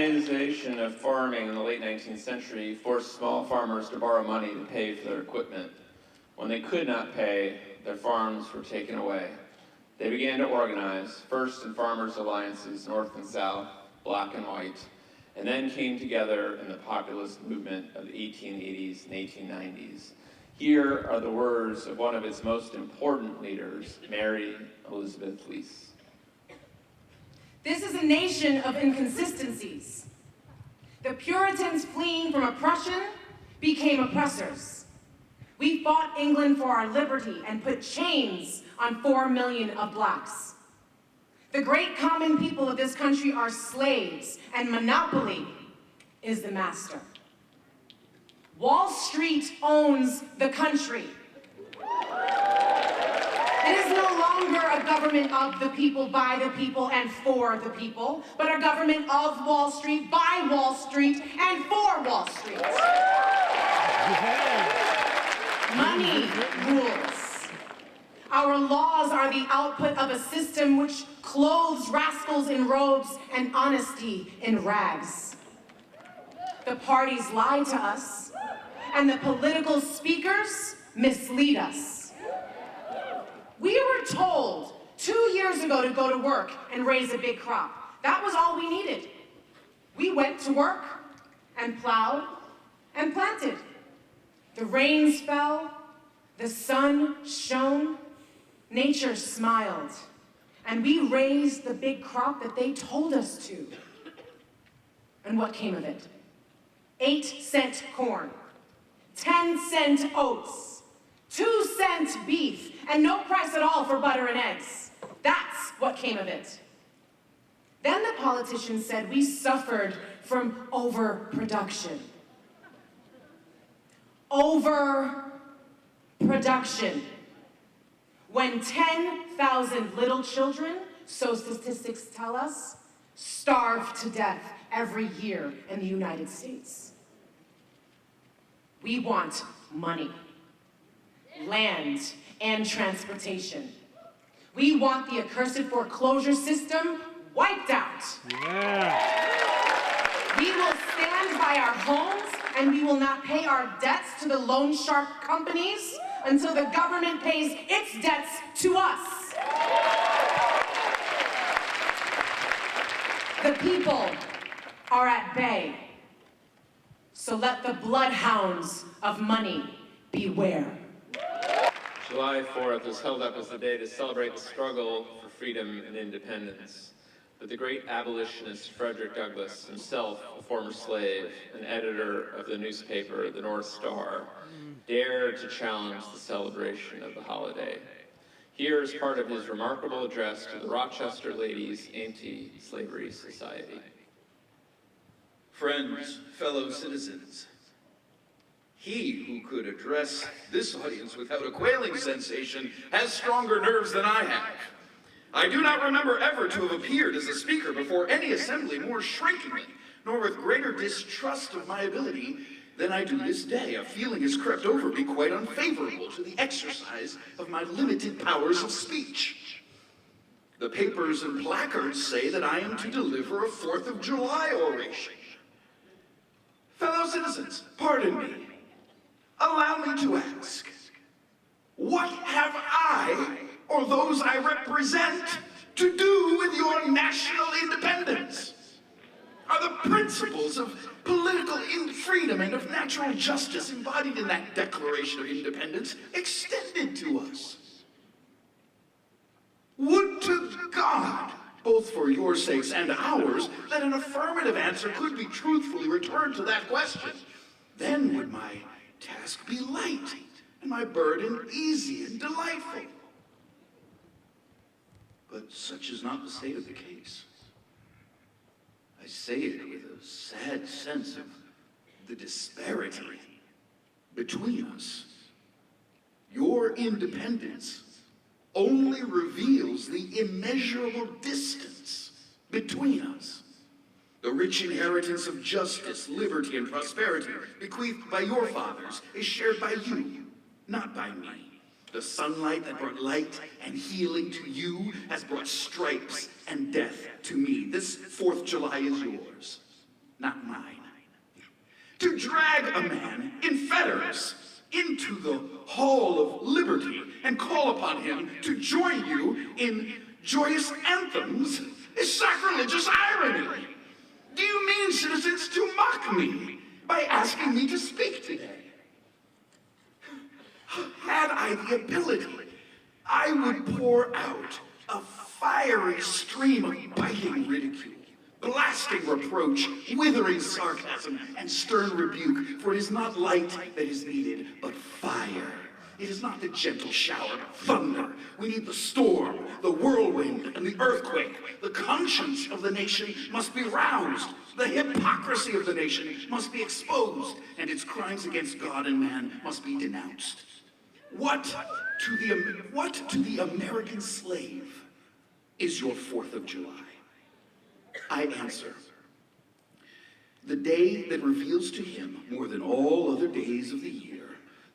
mechanization of farming in the late 19th century forced small farmers to borrow money to pay for their equipment. When they could not pay, their farms were taken away. They began to organize, first in farmers' alliances, North and South, black and white, and then came together in the populist movement of the 1880s and 1890s. Here are the words of one of its most important leaders, Mary Elizabeth Lease. This is a nation of inconsistencies. The Puritans, fleeing from oppression, became oppressors. We fought England for our liberty and put chains on 4 million of blacks. The great common people of this country are slaves, and monopoly is the master. Wall Street owns the country. It is no longer a government of the people, by the people, and for the people, but a government of Wall Street, by Wall Street, and for Wall Street. Money rules. Our laws are the output of a system which clothes rascals in robes and honesty in rags. The parties lie to us, and the political speakers mislead us. We were told 2 years ago to go to work and raise a big crop. That was all we needed. We went to work and plowed and planted. The rains fell, the sun shone, nature smiled, and we raised the big crop that they told us to. And what came of it? 8-cent corn, 10-cent oats, 2-cent beef, and no price at all for butter and eggs. That's what came of it. Then the politicians said we suffered from overproduction. Overproduction. When 10,000 little children, so statistics tell us, starve to death every year in the United States. We want money, land, and transportation. We want the accursed foreclosure system wiped out. Yeah. We will stand by our homes, and we will not pay our debts to the loan shark companies until the government pays its debts to us. The people are at bay, so let the bloodhounds of money beware. July 4th is held up as the day to celebrate the struggle for freedom and independence. But the great abolitionist Frederick Douglass, himself a former slave and editor of the newspaper The North Star, dared to challenge the celebration of the holiday. Here is part of his remarkable address to the Rochester Ladies Anti-Slavery Society. Friends, fellow citizens, he who could address this audience without a quailing sensation has stronger nerves than I have. I do not remember ever to have appeared as a speaker before any assembly more shrinkingly, nor with greater distrust of my ability than I do this day. A feeling has crept over me quite unfavorable to the exercise of my limited powers of speech. The papers and placards say that I am to deliver a 4th of July oration. Fellow citizens, pardon me. Allow me to ask, what have I, or those I represent, to do with your national independence? Are the principles of political freedom and of natural justice embodied in that Declaration of Independence extended to us? Would to God, both for your sakes and ours, that an affirmative answer could be truthfully returned to that question. Then would my task be light, and my burden easy and delightful. But such is not the state of the case. I say it with a sad sense of the disparity between us. Your independence only reveals the immeasurable distance between us. The rich inheritance of justice, liberty, and prosperity bequeathed by your fathers is shared by you, not by me. The sunlight that brought light and healing to you has brought stripes and death to me. This 4th of July is yours. drag a man in fetters into the Hall of Liberty and call upon him to join you in joyous anthems is sacrilegious irony. Do you mean, citizens, to mock me by asking me to speak today? Had I the ability, I would pour out a fiery stream of biting ridicule, blasting reproach, withering sarcasm, and stern rebuke, for it is not light that is needed, but fire. It is not the gentle shower of thunder. We need the storm, the whirlwind, and the earthquake. The conscience of the nation must be roused. The hypocrisy of the nation must be exposed, and its crimes against God and man must be denounced. What to the American slave is your 4th of July? I answer, the day that reveals to him, more than all other days of the year,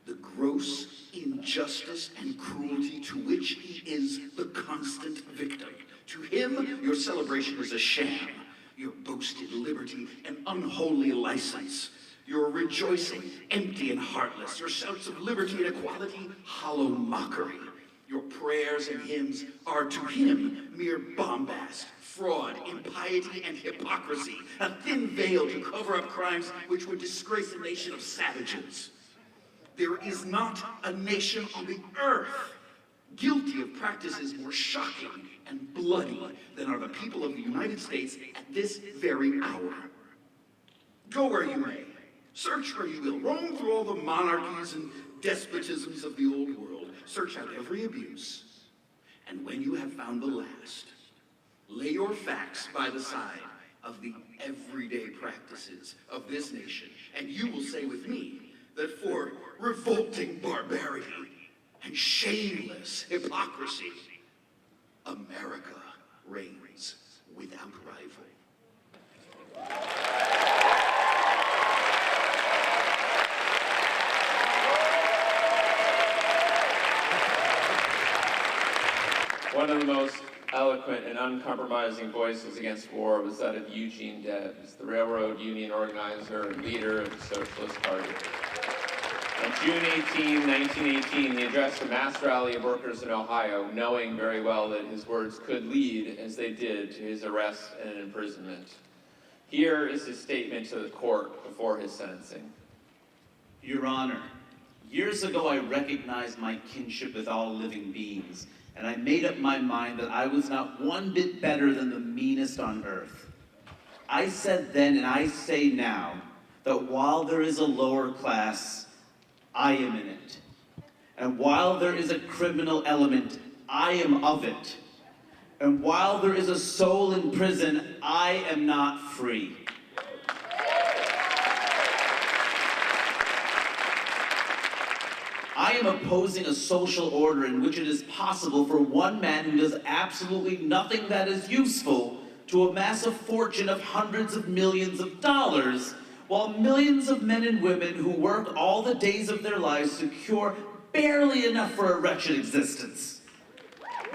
the gross injustice and cruelty to which he is the constant victim. To him, your celebration is a sham, your boasted liberty an unholy license, your rejoicing empty and heartless, your shouts of liberty and equality hollow mockery. Your prayers and hymns are to him mere bombast, fraud, impiety, and hypocrisy, a thin veil to cover up crimes which would disgrace a nation of savages. There is not a nation on the earth guilty of practices more shocking and bloody than are the people of the United States at this very hour. Go where you may, search where you will, roam through all the monarchies and despotisms of the old world, search out every abuse, and when you have found the last, lay your facts by the side of the everyday practices of this nation, and you will say with me that for revolting barbarity and shameless hypocrisy, America reigns without rival. One of the most eloquent and uncompromising voices against war was that of Eugene Debs, the railroad union organizer and leader of the Socialist Party. On June 18, 1918, he addressed a mass rally of workers in Ohio, knowing very well that his words could lead, as they did, to his arrest and imprisonment. Here is his statement to the court before his sentencing. Your Honor, years ago I recognized my kinship with all living beings, and I made up my mind that I was not one bit better than the meanest on earth. I said then, and I say now, that while there is a lower class, I am in it. And while there is a criminal element, I am of it. And while there is a soul in prison, I am not free. I am opposing a social order in which it is possible for one man who does absolutely nothing that is useful to amass a fortune of hundreds of millions of dollars, while millions of men and women who work all the days of their lives secure barely enough for a wretched existence.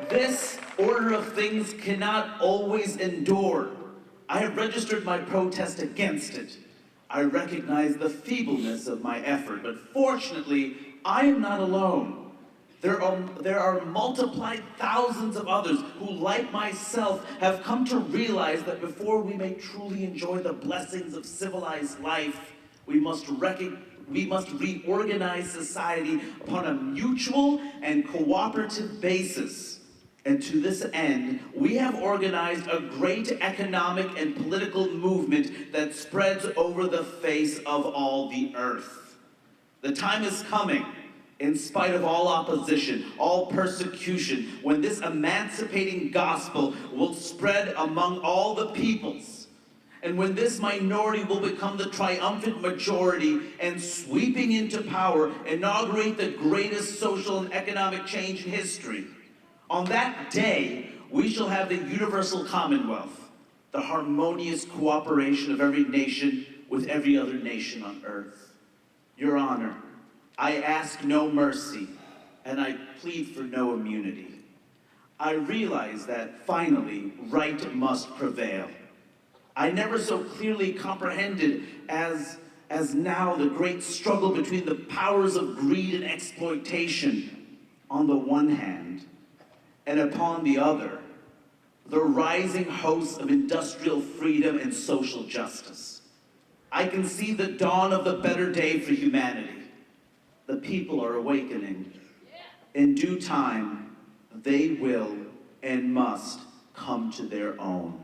This order of things cannot always endure. I have registered my protest against it. I recognize the feebleness of my effort, but fortunately, I am not alone. There are multiplied thousands of others who, like myself, have come to realize that before we may truly enjoy the blessings of civilized life, we must reorganize society upon a mutual and cooperative basis. And to this end, we have organized a great economic and political movement that spreads over the face of all the earth. The time is coming, in spite of all opposition, all persecution, when this emancipating gospel will spread among all the peoples, and when this minority will become the triumphant majority and, sweeping into power, inaugurate the greatest social and economic change in history. On that day, we shall have the universal commonwealth, the harmonious cooperation of every nation with every other nation on earth. Your Honor, I ask no mercy, and I plead for no immunity. I realize that, finally, right must prevail. I never so clearly comprehended as as now the great struggle between the powers of greed and exploitation on the one hand, and upon the other, the rising hosts of industrial freedom and social justice. I can see the dawn of the better day for humanity. The people are awakening. In due time, they will and must come to their own.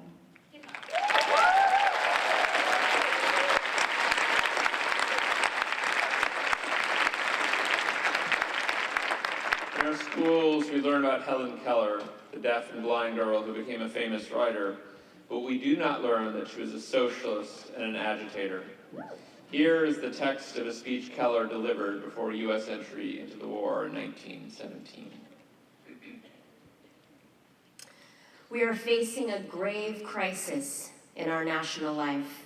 In our schools, we learn about Helen Keller, the deaf and blind girl who became a famous writer, but we do not learn that she was a socialist and an agitator. Here is the text of a speech Keller delivered before U.S. entry into the war in 1917. We are facing a grave crisis in our national life.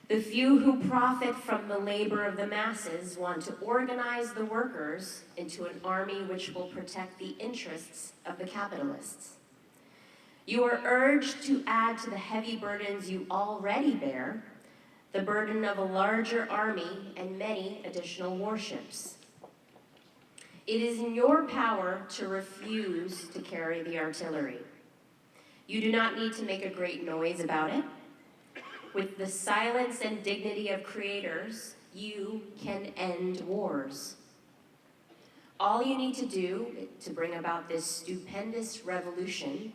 The few who profit from the labor of the masses want to organize the workers into an army which will protect the interests of the capitalists. You are urged to add to the heavy burdens you already bear the burden of a larger army and many additional warships. It is in your power to refuse to carry the artillery. You do not need to make a great noise about it. With the silence and dignity of creators, you can end wars. All you need to do to bring about this stupendous revolution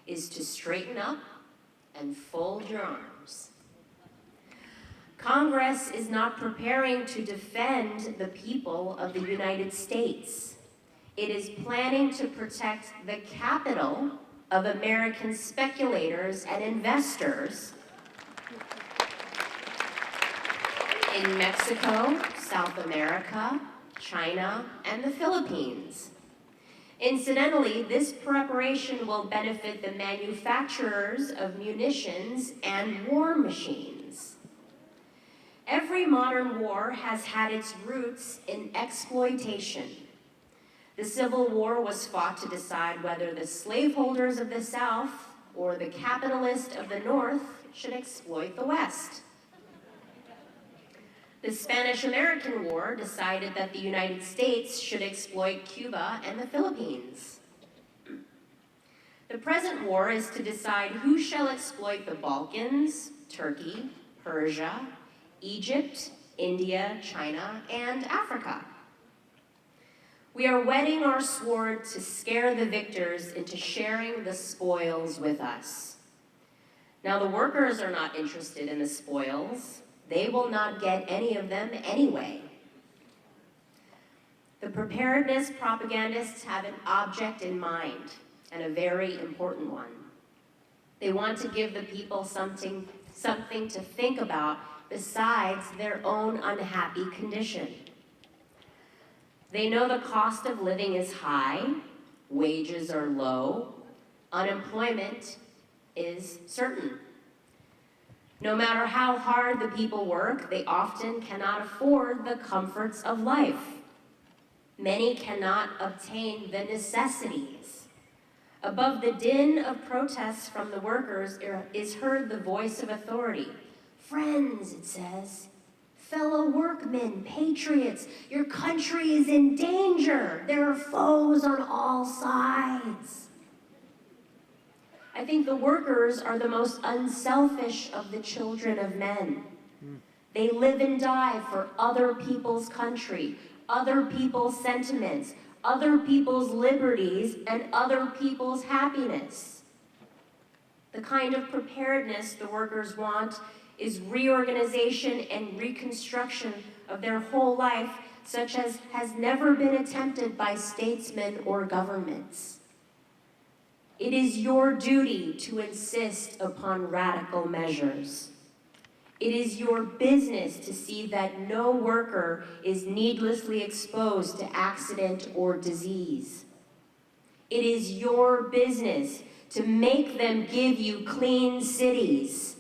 is to straighten up and fold your arms. Congress is not preparing to defend the people of the United States. It is planning to protect the capital of American speculators and investors in Mexico, South America, China, and the Philippines. Incidentally, this preparation will benefit the manufacturers of munitions and war machines. Every modern war has had its roots in exploitation. The Civil War was fought to decide whether the slaveholders of the South or the capitalists of the North should exploit the West. The Spanish-American War decided that the United States should exploit Cuba and the Philippines. The present war is to decide who shall exploit the Balkans, Turkey, Persia, Egypt, India, China, and Africa. We are whetting our sword to scare the victors into sharing the spoils with us. Now, the workers are not interested in the spoils. They will not get any of them anyway. The preparedness propagandists have an object in mind, and a very important one. They want to give the people something to think about besides their own unhappy condition. They know the cost of living is high, wages are low, unemployment is certain. No matter how hard the people work, they often cannot afford the comforts of life. Many cannot obtain the necessities. Above the din of protests from the workers is heard the voice of authority. Friends, it says, fellow workmen, patriots, your country is in danger. There are foes on all sides. I think the workers are the most unselfish of the children of men. They live and die for other people's country, other people's sentiments, other people's liberties, and other people's happiness. The kind of preparedness the workers want is reorganization and reconstruction of their whole life, such as has never been attempted by statesmen or governments. It is your duty to insist upon radical measures. It is your business to see that no worker is needlessly exposed to accident or disease. It is your business to make them give you clean cities.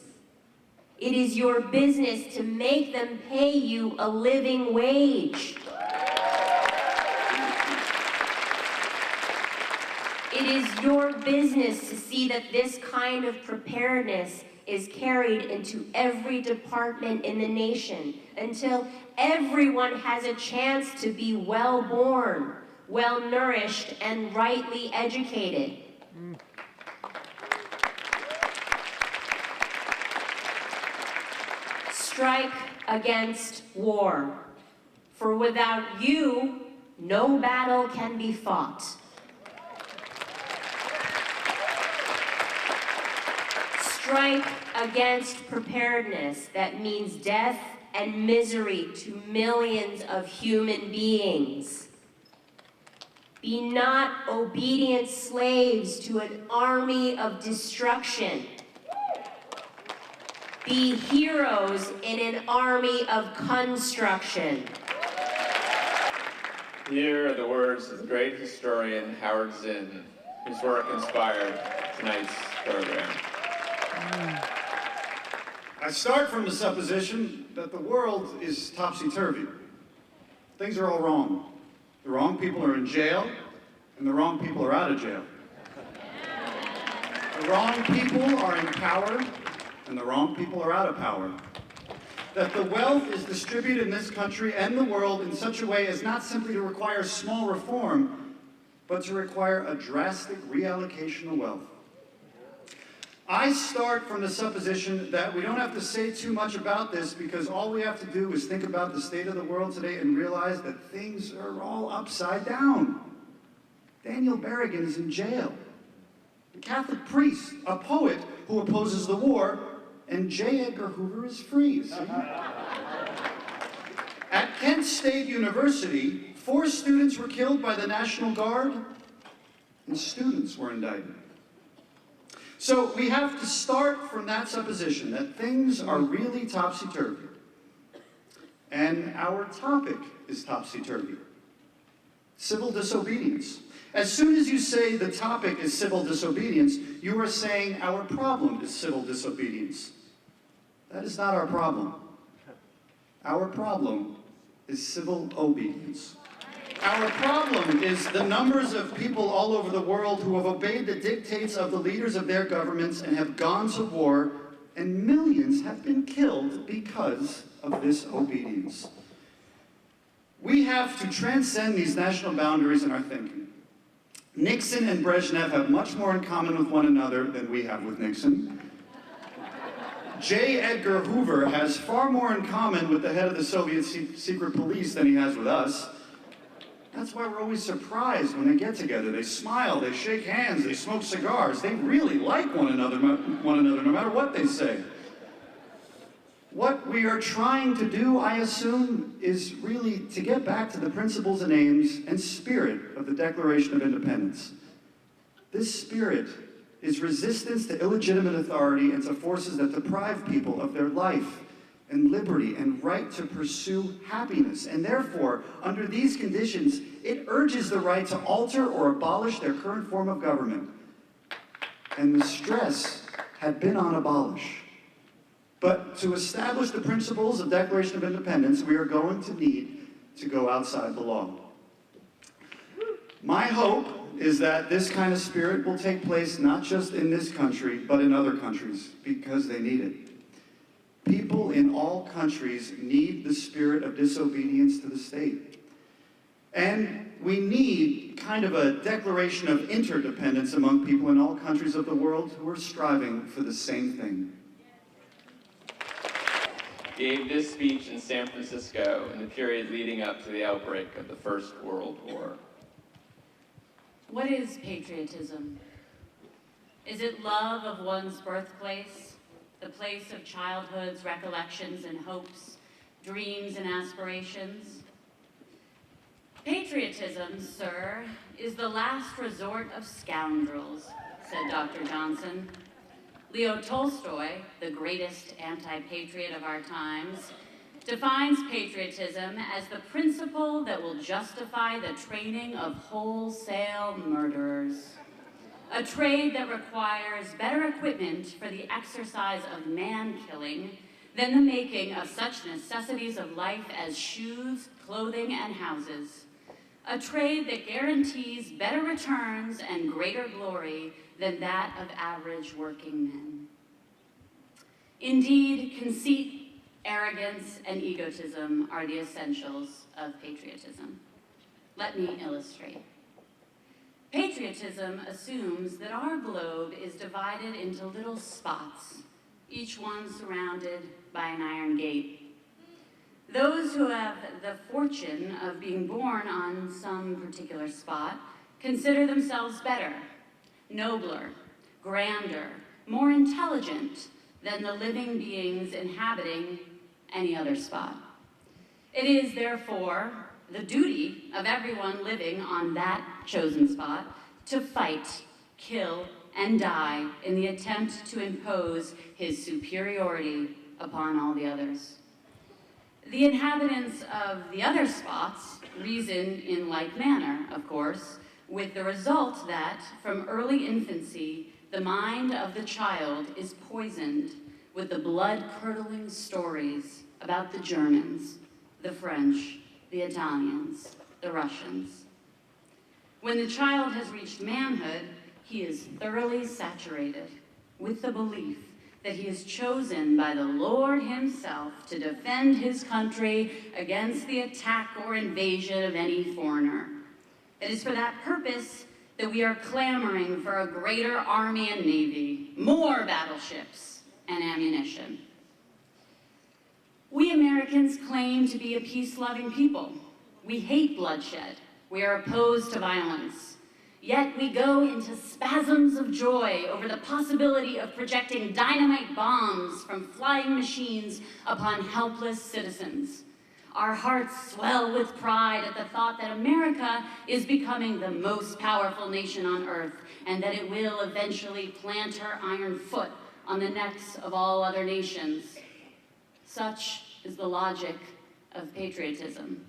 It is your business to make them pay you a living wage. It is your business to see that this kind of preparedness is carried into every department in the nation until everyone has a chance to be well-born, well-nourished, and rightly educated. Strike against war, for without you, no battle can be fought. Strike against preparedness that means death and misery to millions of human beings. Be not obedient slaves to an army of destruction. Be heroes in an army of construction. Here are the words of the great historian Howard Zinn, whose work inspired tonight's program. I start from the supposition that the world is topsy-turvy. Things are all wrong. The wrong people are in jail, and the wrong people are out of jail. The wrong people are in power, and the wrong people are out of power. That the wealth is distributed in this country and the world in such a way as not simply to require small reform, but to require a drastic reallocation of wealth. I start from the supposition that we don't have to say too much about this because all we have to do is think about the state of the world today and realize that things are all upside down. Daniel Berrigan is in jail. A Catholic priest, a poet who opposes the war, and J. Edgar Hoover is free. See? At Kent State University, 4 students were killed by the National Guard, and students were indicted. So we have to start from that supposition that things are really topsy-turvy. And our topic is topsy-turvy. Civil disobedience. As soon as you say the topic is civil disobedience, you are saying our problem is civil disobedience. That is not our problem. Our problem is civil obedience. Our problem is the numbers of people all over the world who have obeyed the dictates of the leaders of their governments and have gone to war, and millions have been killed because of this obedience. We have to transcend these national boundaries in our thinking. Nixon and Brezhnev have much more in common with one another than we have with Nixon. J. Edgar Hoover has far more in common with the head of the Soviet secret police than he has with us. That's why we're always surprised when they get together. They smile, they shake hands, they smoke cigars. They really like one another, no matter what they say. What we are trying to do, I assume, is really to get back to the principles and aims and spirit of the Declaration of Independence. This spirit is resistance to illegitimate authority and to forces that deprive people of their life and liberty and right to pursue happiness. And therefore, under these conditions, it urges the right to alter or abolish their current form of government. And the stress had been on abolish. But to establish the principles of Declaration of Independence, we are going to need to go outside the law. My hope is that this kind of spirit will take place not just in this country, but in other countries, because they need it. People in all countries need the spirit of disobedience to the state. And we need kind of a declaration of interdependence among people in all countries of the world who are striving for the same thing. Gave this speech in San Francisco in the period leading up to the outbreak of the First World War. What is patriotism? Is it love of one's birthplace, the place of childhood's recollections and hopes, dreams and aspirations? Patriotism, sir, is the last resort of scoundrels, said Dr. Johnson. Leo Tolstoy, the greatest anti-patriot of our times, defines patriotism as the principle that will justify the training of wholesale murderers. A trade that requires better equipment for the exercise of man-killing than the making of such necessities of life as shoes, clothing, and houses. A trade that guarantees better returns and greater glory than that of average working men. Indeed, conceit, arrogance, and egotism are the essentials of patriotism. Let me illustrate. Patriotism assumes that our globe is divided into little spots, each one surrounded by an iron gate. Those who have the fortune of being born on some particular spot consider themselves better, nobler, grander, more intelligent than the living beings inhabiting any other spot. It is, therefore, the duty of everyone living on that chosen spot to fight, kill, and die in the attempt to impose his superiority upon all the others. The inhabitants of the other spots reason in like manner, of course, with the result that, from early infancy, the mind of the child is poisoned with the blood-curdling stories about the Germans, the French, the Italians, the Russians. When the child has reached manhood, he is thoroughly saturated with the belief that he is chosen by the Lord himself to defend his country against the attack or invasion of any foreigner. It is for that purpose that we are clamoring for a greater army and navy, more battleships and ammunition. We Americans claim to be a peace-loving people. We hate bloodshed. We are opposed to violence. Yet we go into spasms of joy over the possibility of projecting dynamite bombs from flying machines upon helpless citizens. Our hearts swell with pride at the thought that America is becoming the most powerful nation on earth and that it will eventually plant her iron foot on the necks of all other nations. Such is the logic of patriotism.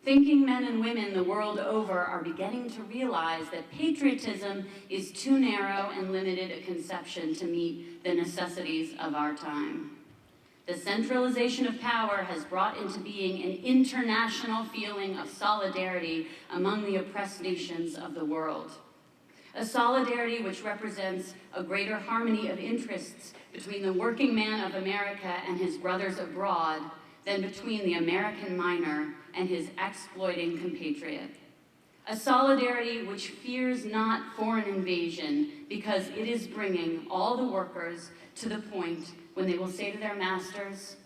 Thinking men and women the world over are beginning to realize that patriotism is too narrow and limited a conception to meet the necessities of our time. The centralization of power has brought into being an international feeling of solidarity among the oppressed nations of the world. A solidarity which represents a greater harmony of interests between the working man of America and his brothers abroad than between the American miner and his exploiting compatriot. A solidarity which fears not foreign invasion because it is bringing all the workers to the point when they will say to their masters,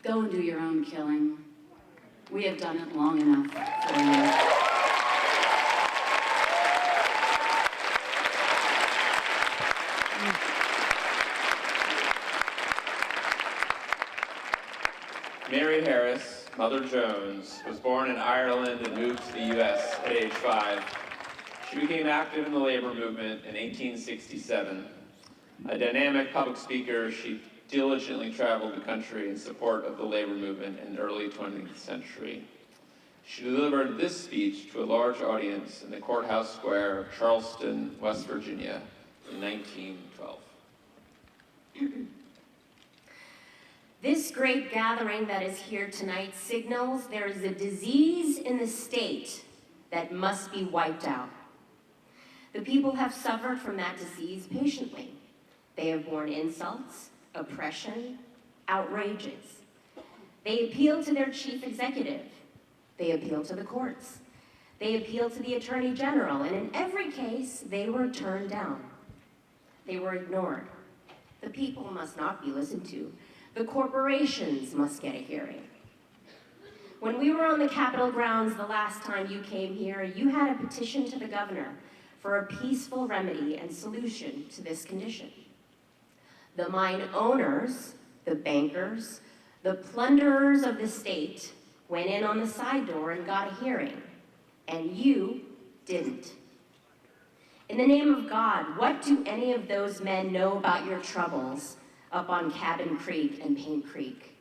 "Go and do your own killing. We have done it long enough for you." Mary Harris, Mother Jones, was born in Ireland and moved to the U.S. at age 5. She became active in the labor movement in 1867. A dynamic public speaker, she diligently traveled the country in support of the labor movement in the early 20th century. She delivered this speech to a large audience in the courthouse square of Charleston, West Virginia in 1912. This great gathering that is here tonight signals there is a disease in the state that must be wiped out. The people have suffered from that disease patiently. They have borne insults, oppression, outrages. They appeal to their chief executive. They appeal to the courts. They appeal to the attorney general, and in every case, they were turned down. They were ignored. The people must not be listened to. The corporations must get a hearing. When we were on the Capitol grounds the last time you came here, you had a petition to the governor for a peaceful remedy and solution to this condition. The mine owners, the bankers, the plunderers of the state went in on the side door and got a hearing, and you didn't. In the name of God, what do any of those men know about your troubles up on Cabin Creek and Paint Creek?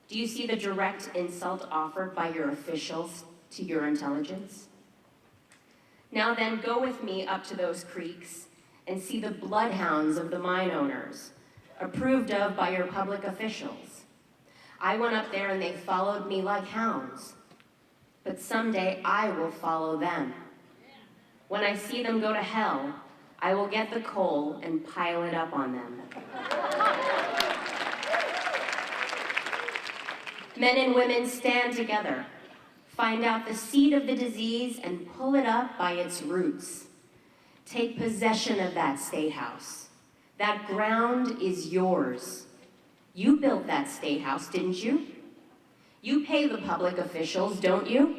Do you see the direct insult offered by your officials to your intelligence? Now then, go with me up to those creeks and see the bloodhounds of the mine owners, approved of by your public officials. I went up there and they followed me like hounds. But someday I will follow them. When I see them go to hell, I will get the coal and pile it up on them. Men and women stand together, find out the seed of the disease and pull it up by its roots. Take possession of that state house. That ground is yours. You built that state house, didn't you? You pay the public officials, don't you?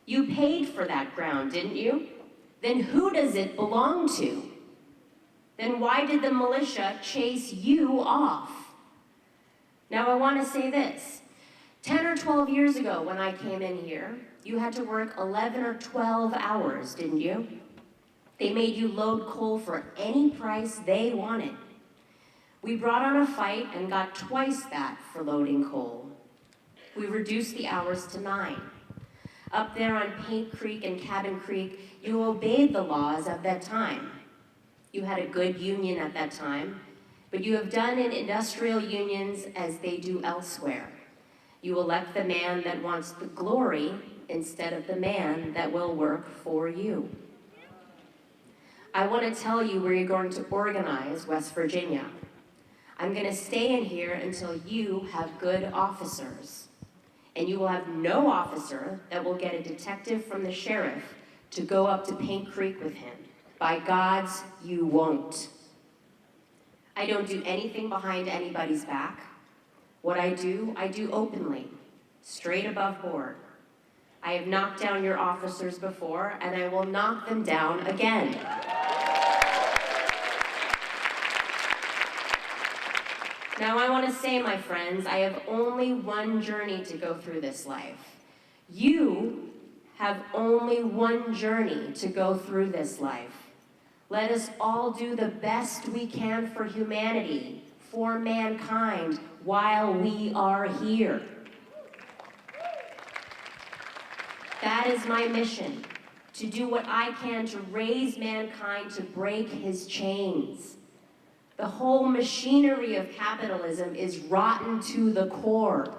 You paid for that ground, didn't you? Then who does it belong to? Then why did the militia chase you off? Now I want to say this. 10 or 12 years ago when I came in here, you had to work 11 or 12 hours, didn't you? They made you load coal for any price they wanted. We brought on a fight and got twice that for loading coal. We reduced the hours to 9. Up there on Paint Creek and Cabin Creek, you obeyed the laws of that time. You had a good union at that time, but you have done in industrial unions as they do elsewhere. You elect the man that wants the glory instead of the man that will work for you. I want to tell you where you're going to organize West Virginia. I'm going to stay in here until you have good officers. And you will have no officer that will get a detective from the sheriff to go up to Paint Creek with him. By God's, you won't. I don't do anything behind anybody's back. What I do openly, straight above board. I have knocked down your officers before, and I will knock them down again. Now I want to say, my friends, I have only one journey to go through this life. You have only one journey to go through this life. Let us all do the best we can for humanity, for mankind, while we are here. That is my mission, to do what I can to raise mankind to break his chains. The whole machinery of capitalism is rotten to the core.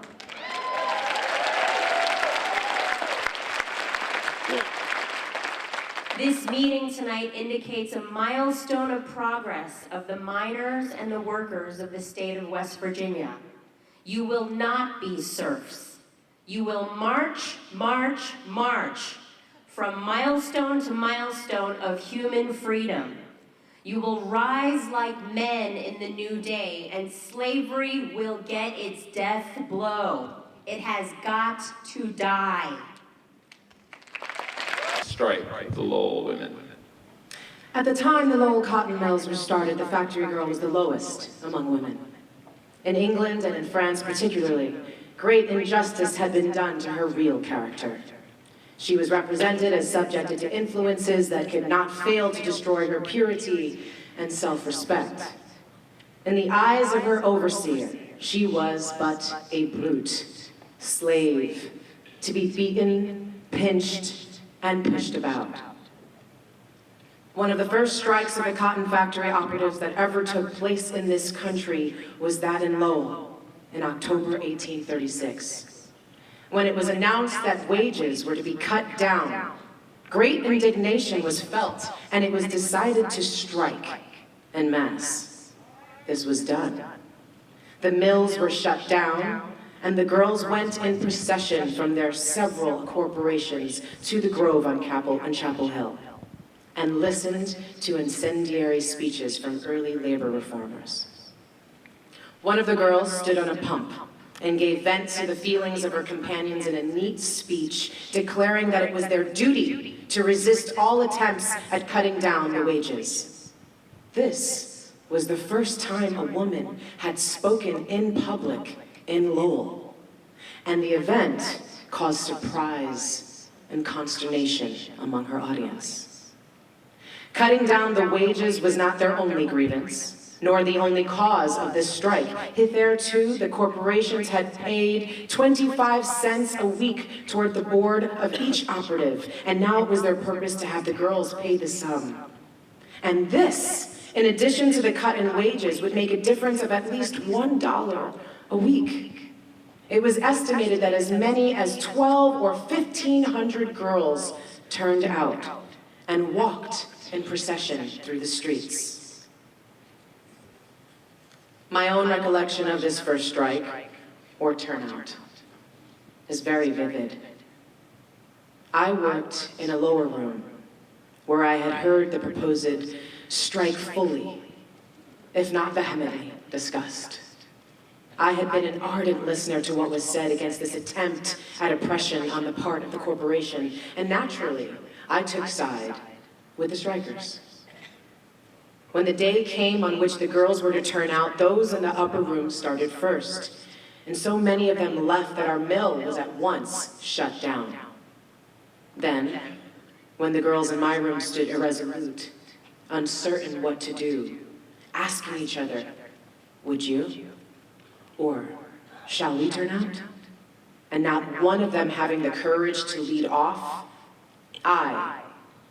This meeting tonight indicates a milestone of progress of the miners and the workers of the state of West Virginia. You will not be serfs. You will march, march, march from milestone to milestone of human freedom. You will rise like men in the new day, and slavery will get its death blow. It has got to die. Strike the Lowell women. At the time the Lowell cotton mills were started, the factory girl was the lowest among women. In England and in France particularly, great injustice had been done to her real character. She was represented as subjected to influences that could not fail to destroy her purity and self-respect. In the eyes of her overseer, she was but a brute, slave, to be beaten, pinched, and pushed about. One of the first strikes of the cotton factory operatives that ever took place in this country was that in Lowell in October 1836. When it was announced that wages were to be cut down, great indignation was felt, and it was decided to strike en masse. This was done. The mills were shut down, and the girls went in procession from their several corporations to the Grove on Chapel Hill, and listened to incendiary speeches from early labor reformers. One of the girls stood on a pump and gave vent to the feelings of her companions in a neat speech, declaring that it was their duty to resist all attempts at cutting down the wages. This was the first time a woman had spoken in public in Lowell, and the event caused surprise and consternation among her audience. Cutting down the wages was not their only grievance, nor the only cause of this strike. Hitherto, the corporations had paid 25 cents a week toward the board of each operative, and now it was their purpose to have the girls pay the sum. And this, in addition to the cut in wages, would make a difference of at least $1 a week. It was estimated that as many as 1,200 or 1,500 girls turned out and walked in procession through the streets. My own recollection of this first strike, or turnout is very vivid. I worked in a lower room where I had heard the proposed strike fully, if not vehemently, discussed. I had been an ardent listener to what was said against this attempt at oppression on the part of the corporation, and naturally, I took side with the strikers. When the day came on which the girls were to turn out, those in the upper room started first, and so many of them left that our mill was at once shut down. Then, when the girls in my room stood irresolute, uncertain what to do, asking each other, would you? Or shall we turn out? And not one of them having the courage to lead off, I,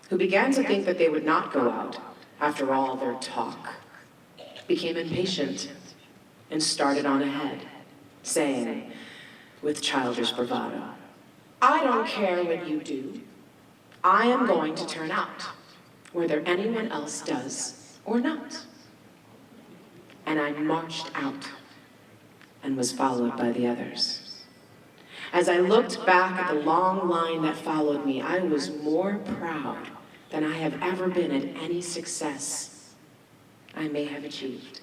who began to think that they would not go out after all their talk, became impatient and started on ahead, saying, with childish bravado, I don't care what you do. I am going to turn out, whether anyone else does or not. And I marched out and was followed by the others. As I looked back at the long line that followed me, I was more proud than I have ever been at any success I may have achieved.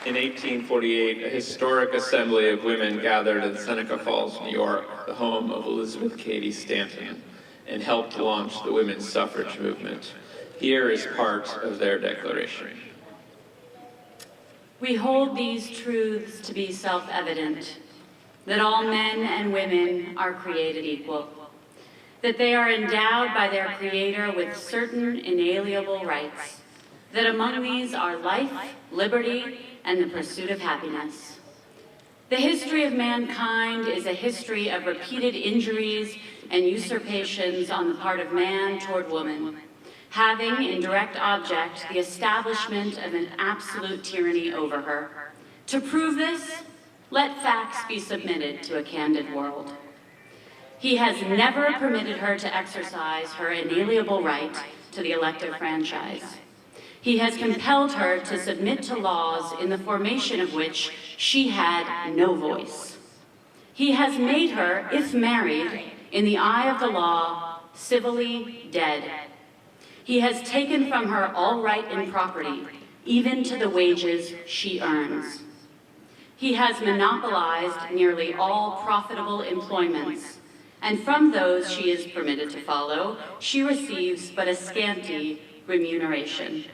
In 1848, a historic assembly of women gathered in Seneca Falls, New York, the home of Elizabeth Cady Stanton, and helped launch the women's suffrage movement. Here is part of their declaration. We hold these truths to be self-evident, that all men and women are created equal, that they are endowed by their Creator with certain inalienable rights, that among these are life, liberty, and the pursuit of happiness. The history of mankind is a history of repeated injuries and usurpations on the part of man toward woman, having in direct object the establishment of an absolute tyranny over her. To prove this, let facts be submitted to a candid world. He has never permitted her to exercise her inalienable right to the elective franchise. He has compelled her to submit to laws in the formation of which she had no voice. He has made her, if married, in the eye of the law, civilly dead. He has taken from her all right in property, even to the wages she earns. He has monopolized nearly all profitable employments, and from those she is permitted to follow, she receives but a scanty remuneration.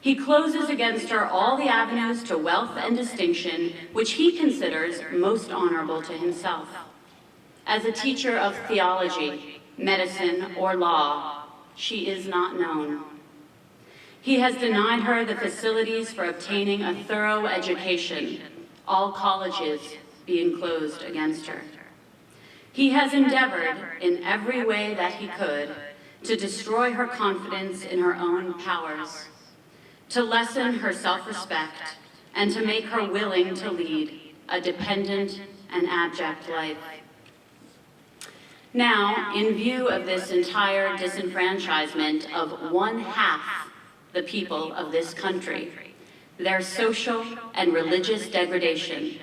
He closes against her all the avenues to wealth and distinction which he considers most honorable to himself. As a teacher of theology, medicine, or law, she is not known. He has denied her the facilities for obtaining a thorough education, all colleges being closed against her. He has endeavored, in every way that he could, to destroy her confidence in her own powers, to lessen her self-respect, and to make her willing to lead a dependent and abject life. Now, in view of this entire disenfranchisement of one half the people of this country, their social and religious degradation,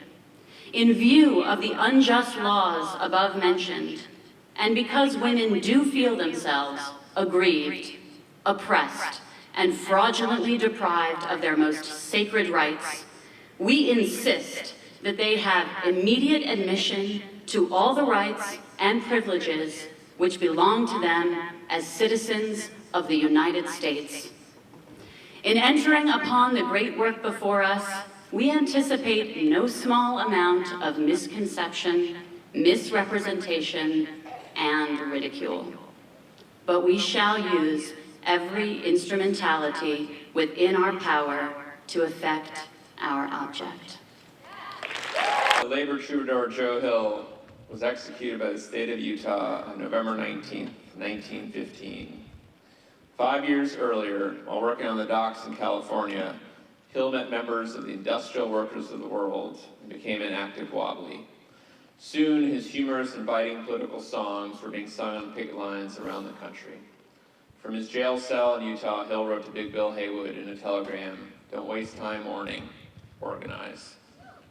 in view of the unjust laws above mentioned, and because women do feel themselves aggrieved, oppressed, and fraudulently deprived of their most sacred rights, we insist that they have immediate admission to all the rights and privileges which belong to them as citizens of the United States. In entering upon the great work before us, we anticipate no small amount of misconception, misrepresentation, and ridicule. But we shall use every instrumentality within our power to effect our object. The labor troubadour Joe Hill was executed by the state of Utah on November 19, 1915. 5 years earlier, while working on the docks in California, Hill met members of the industrial workers of the world and became an active wobbly. Soon, his humorous and biting political songs were being sung on picket lines around the country. From his jail cell in Utah, Hill wrote to Big Bill Haywood in a telegram, "Don't waste time mourning, organize,"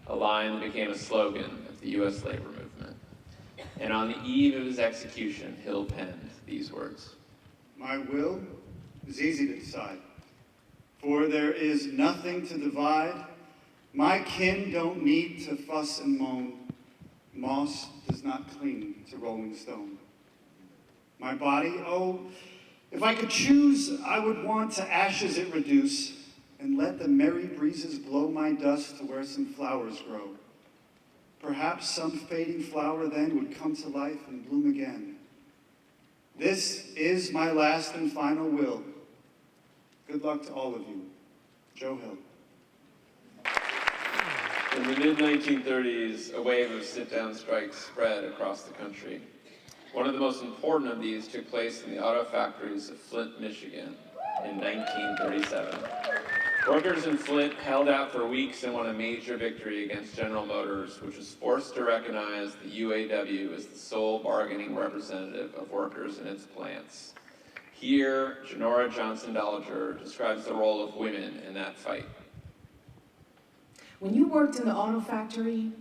a line that became a slogan of the U.S. labor movement. And on the eve of his execution, Hill penned these words: My will is easy to decide, for there is nothing to divide. My kin don't need to fuss and moan. Moss does not cling to rolling stone. My body, oh, if I could choose, I would want to ashes it reduce, and let the merry breezes blow my dust to where some flowers grow. Perhaps some fading flower then would come to life and bloom again. This is my last and final will. Good luck to all of you. Joe Hill. In the mid-1930s, a wave of sit-down strikes spread across the country. One of the most important of these took place in the auto factories of Flint, Michigan in 1937. Workers in Flint held out for weeks and won a major victory against General Motors, which was forced to recognize the UAW as the sole bargaining representative of workers in its plants. Here, Janora Johnson-Dollinger describes the role of women in that fight. When you worked in the auto factory,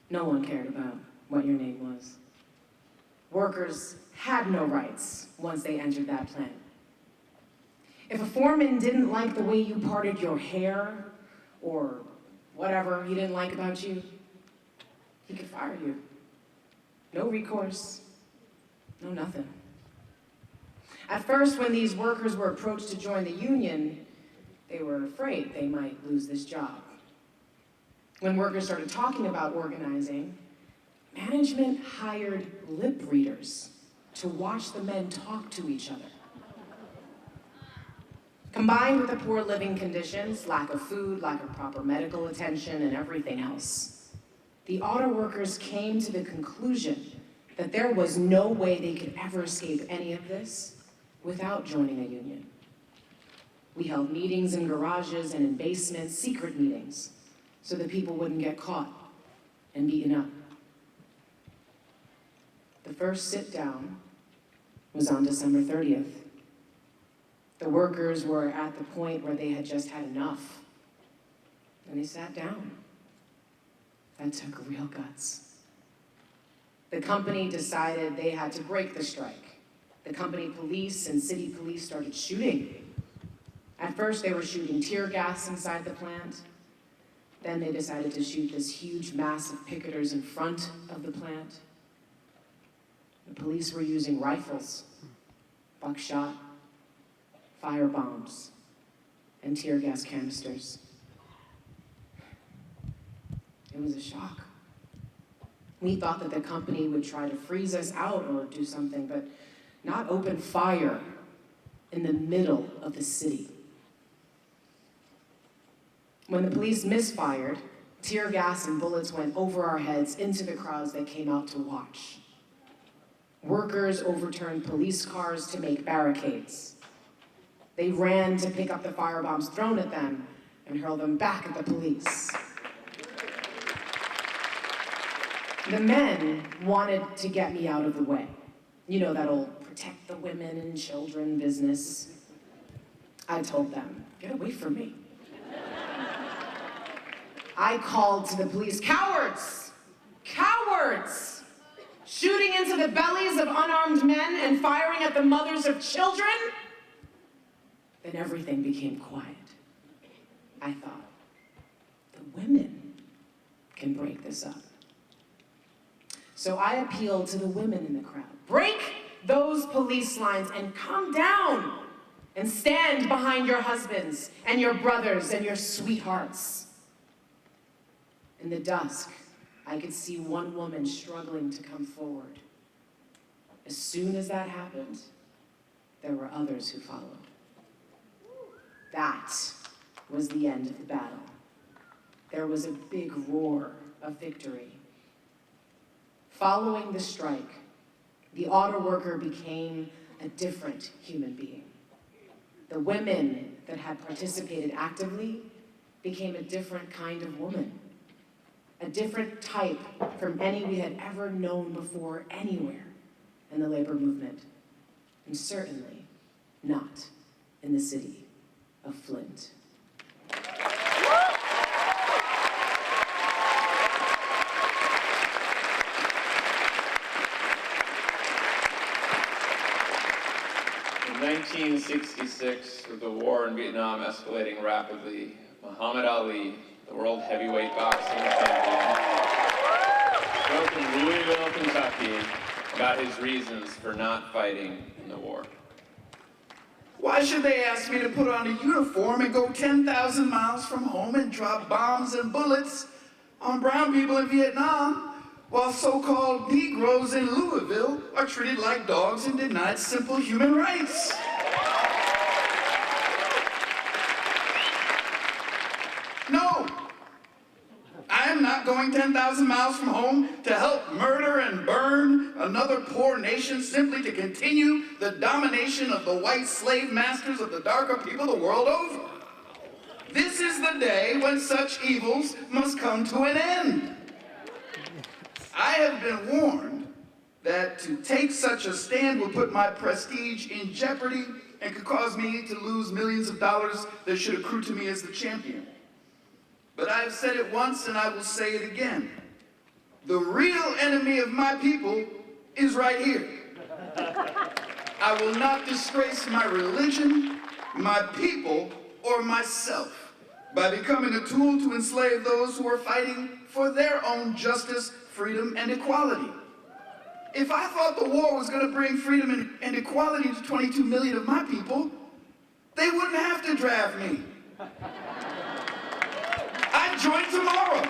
no one cared about what your name was. Workers had no rights once they entered that plant. If a foreman didn't like the way you parted your hair, or whatever he didn't like about you, he could fire you. No recourse, no nothing. At first, when these workers were approached to join the union, they were afraid they might lose this job. When workers started talking about organizing, management hired lip readers to watch the men talk to each other. Combined with the poor living conditions, lack of food, lack of proper medical attention, and everything else, the auto workers came to the conclusion that there was no way they could ever escape any of this without joining a union. We held meetings in garages and in basements, secret meetings, so that people wouldn't get caught and beaten up. The first sit-down was on December 30th. The workers were at the point where they had just had enough, and they sat down. That took real guts. The company decided they had to break the strike. The company police and city police started shooting. At first, they were shooting tear gas inside the plant. Then they decided to shoot this huge mass of picketers in front of the plant. The police were using rifles, buckshot, fire bombs, and tear gas canisters. It was a shock. We thought that the company would try to freeze us out or do something, but not open fire in the middle of the city. When the police misfired, tear gas and bullets went over our heads into the crowds that came out to watch. Workers overturned police cars to make barricades. They ran to pick up the firebombs thrown at them and hurl them back at the police. The men wanted to get me out of the way. You know, that old protect the women and children business. I told them, get away from me. I called to the police, cowards! Cowards! Shooting into the bellies of unarmed men and firing at the mothers of children? Then everything became quiet. I thought, the women can break this up. So I appealed to the women in the crowd. Break those police lines and come down and stand behind your husbands and your brothers and your sweethearts. In the dusk, I could see one woman struggling to come forward. As soon as that happened, there were others who followed. That was the end of the battle. There was a big roar of victory. Following the strike, the auto worker became a different human being. The women that had participated actively became a different kind of woman. a different type from any we had ever known before anywhere in the labor movement, and certainly not in the city of Flint. In 1966, with the war in Vietnam escalating rapidly, Muhammad Ali, the world heavyweight boxing champion, spoke in Louisville, Kentucky, about his reasons for not fighting in the war. Why should they ask me to put on a uniform and go 10,000 miles from home and drop bombs and bullets on brown people in Vietnam, while so-called Negroes in Louisville are treated like dogs and denied simple human rights? No, I am not going 10,000 miles from home to help murder and burn another poor nation simply to continue the domination of the white slave masters of the darker people the world over. This is the day when such evils must come to an end. I have been warned that to take such a stand would put my prestige in jeopardy and could cause me to lose millions of dollars that should accrue to me as the champion. But I have said it once and I will say it again. The real enemy of my people is right here. I will not disgrace my religion, my people, or myself by becoming a tool to enslave those who are fighting for their own justice, freedom, and equality. If I thought the war was going to bring freedom and equality to 22 million of my people, they wouldn't have to draft me. I'd join tomorrow.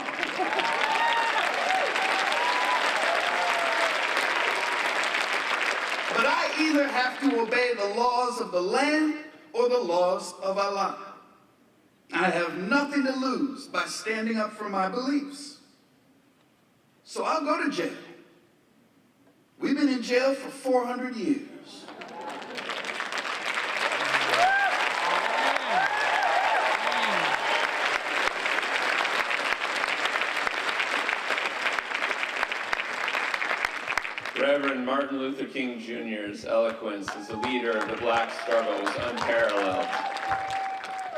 But I either have to obey the laws of the land or the laws of Allah. I have nothing to lose by standing up for my beliefs. So I'll go to jail. We've been in jail for 400 years. Reverend Martin Luther King Jr.'s eloquence as a leader of the black struggle was unparalleled.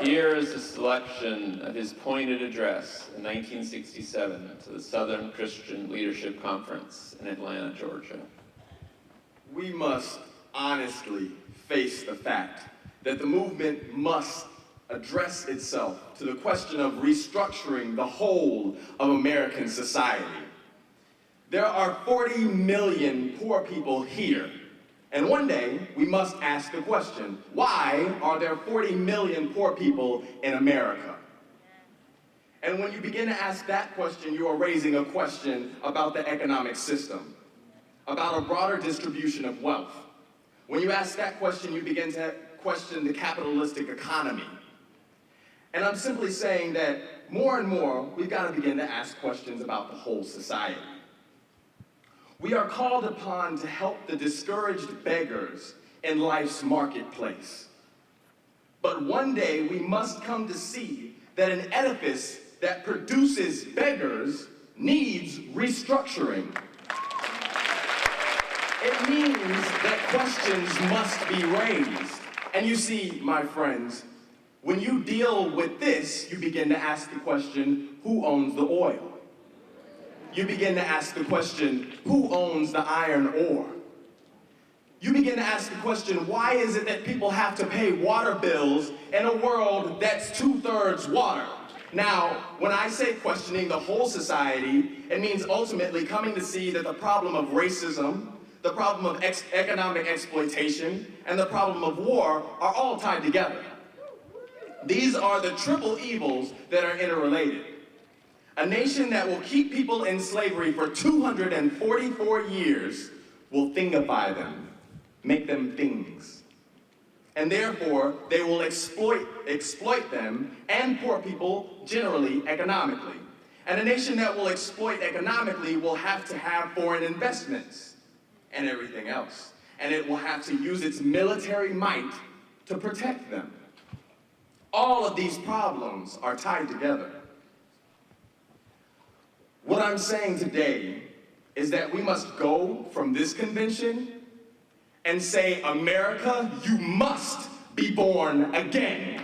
Here is a selection of his pointed address in 1967 to the Southern Christian Leadership Conference in Atlanta, Georgia. We must honestly face the fact that the movement must address itself to the question of restructuring the whole of American society. There are 40 million poor people here, and one day we must ask the question, why are there 40 million poor people in America? And when you begin to ask that question, you are raising a question about the economic system, about a broader distribution of wealth. When you ask that question, you begin to question the capitalistic economy. And I'm simply saying that more and more, we've got to begin to ask questions about the whole society. We are called upon to help the discouraged beggars in life's marketplace. But one day we must come to see that an edifice that produces beggars needs restructuring. It means that questions must be raised. And you see, my friends, when you deal with this, you begin to ask the question, who owns the oil? You begin to ask the question, who owns the iron ore? You begin to ask the question, why is it that people have to pay water bills in a world that's 2/3 water? Now, when I say questioning the whole society, it means ultimately coming to see that the problem of racism, the problem of economic exploitation, and the problem of war are all tied together. These are the triple evils that are interrelated. A nation that will keep people in slavery for 244 years will thingify them, make them things. And therefore, they will exploit them and poor people generally economically. And a nation that will exploit economically will have to have foreign investments and everything else. And it will have to use its military might to protect them. All of these problems are tied together. What I'm saying today is that we must go from this convention and say, America, you must be born again.